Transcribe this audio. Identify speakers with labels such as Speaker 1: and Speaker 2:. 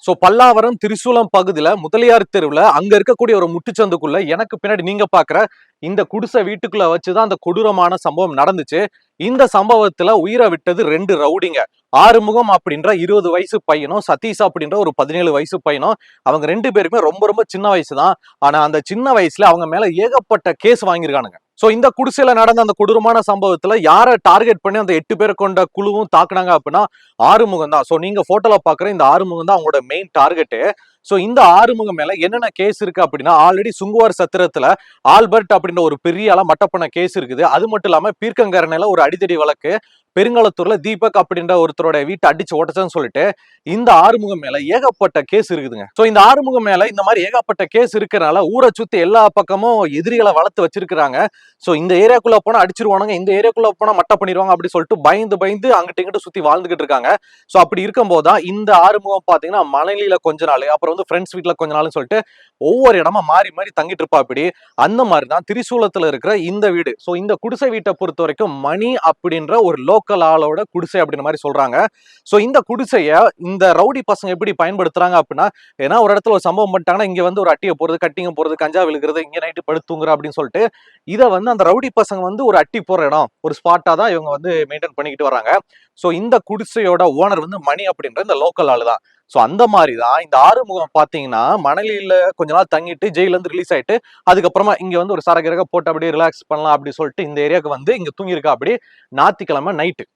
Speaker 1: So Pallavaram திரிசூலம் பகுதியில முதலியார் தெருவுல அங்க இருக்கக்கூடிய ஒரு முட்டுச்சந்துக்குள்ள எனக்கு பின்னாடி நீங்க பாக்குற இந்த குடிசை வீட்டுக்குள்ள வச்சுதான் அந்த கொடூரமான சம்பவம் நடந்துச்சு. இந்த சம்பவத்துல உயிரை விட்டது 2 ரவுடிங்க. ஆறுமுகம் அப்படின்ற 20 வயசு பையனும், சதீஷ் அப்படின்ற ஒரு 17 வயசு பையனும். அவங்க 2 பேருமே ரொம்ப ரொம்ப சின்ன வயசு தான். ஆனா அந்த சின்ன வயசுல அவங்க மேல ஏகப்பட்ட கேஸ் வாங்கியிருக்கானுங்க. சோ இந்த குடிசையில நடந்த அந்த கொடூரமான சம்பவத்துல யாரை டார்கெட் பண்ணி அந்த 8 பேரை கொண்ட குழுவும் தாக்குனாங்க அப்படின்னா ஆறுமுகம் தான். சோ நீங்க போட்டோல பாக்குற இந்த ஆறுமுகம் தான் அவங்களோட மெயின் டார்கெட். சோ இந்த ஆறுமுகம் மேல என்னென்ன கேஸ் இருக்கு அப்படின்னா, ஆல்ரெடி சுங்குவார் சத்திரத்துல ஆல்பர்ட் அப்படின்ற ஒரு பெரிய ஆள மட்ட பண்ண கேஸ் இருக்குது. அது மட்டும் இல்லாம பீர்க்கங்கரணையில ஒரு அடிதடி வழக்கு, பெருங்களத்தூர்ல தீபக் அப்படின்ற ஒருத்தரோட வீட்டை அடிச்சு உடச்சன்னு சொல்லிட்டு இந்த ஆறுமுகம் மேல ஏகப்பட்ட கேஸ் இருக்குதுங்க. சோ இந்த ஆறுமுகம் மேல இந்த மாதிரி ஏகப்பட்ட கேஸ் இருக்கிறனால ஊரை சுத்தி எல்லா பக்கமும் எதிரிகளை வளர்த்து வச்சிருக்கிறாங்க. சோ இந்த ஏரியாக்குள்ள போனா அடிச்சிருவானுங்க, இந்த ஏரியாக்குள்ள போனா மட்ட பண்ணிடுவாங்க அப்படி சொல்லிட்டு பயந்து பயந்து அங்கிட்ட இங்கிட்ட சுத்தி வாழ்ந்துகிட்டு இருக்காங்க. சோ அப்படி இருக்கும் போதுதான் இந்த ஆறுமுகம் பாத்தீங்கன்னா மணலியில கொஞ்ச நாள், அப்புறம் வந்து ஃப்ரெண்ட்ஸ் வீட்டுல கொஞ்ச நாள்னு சொல்லிட்டு ஒவ்வொரு இடமா மாறி மாறி தங்கிட்டு இருப்பா. அப்படி அந்த மாதிரிதான் திரிசூலத்துல இருக்கிற இந்த வீடு. சோ இந்த குடிசை வீட்டை பொறுத்த வரைக்கும் மணி அப்படின்ற ஒரு லோக்கல் ஆளோட குடிசை அப்படின்ற மாதிரி சொல்றாங்க. சோ இந்த குடிசைய இந்த ரவுடி பசங்க எப்படி பயன்படுத்துறாங்க அப்படின்னா, ஏன்னா ஒரு இடத்துல ஒரு சம்பவம் பண்ணிட்டாங்கன்னா இங்க வந்து ஒரு அட்டியை போறது, கட்டிங்க போறது, கஞ்சா விழுகிறது, இங்க நைட்டு படுத்து தூங்குற அப்படின்னு சொல்லிட்டு இதை வந்து அந்த ரவுடி பசங்க வந்து ஒரு அட்டி போற இடம், ஒரு ஸ்பாட்டா தான் இவங்க வந்து மெயின்டைன் பண்ணிக்கிட்டு வராங்க. சோ இந்த குடிசையோட ஓனர் வந்து மணி அப்படின்ற இந்த லோக்கல் ஆளு தான். சோ அந்த மாதிரிதான் இந்த ஆறுமுகம் பாத்தீங்கன்னா மணலியில கொஞ்ச நாள் தங்கிட்டு ஜெயில இருந்து ரிலீஸ் ஆயிட்டு அதுக்கப்புறமா இங்க வந்து ஒரு சரகிரக போட்டு அப்படியே ரிலாக்ஸ் பண்ணலாம் அப்படி சொல்லிட்டு இந்த ஏரியாவுக்கு வந்து இங்க தூங்கியிருக்கா. அப்படி ஞாயிற்றுக்கிழமை நைட்டு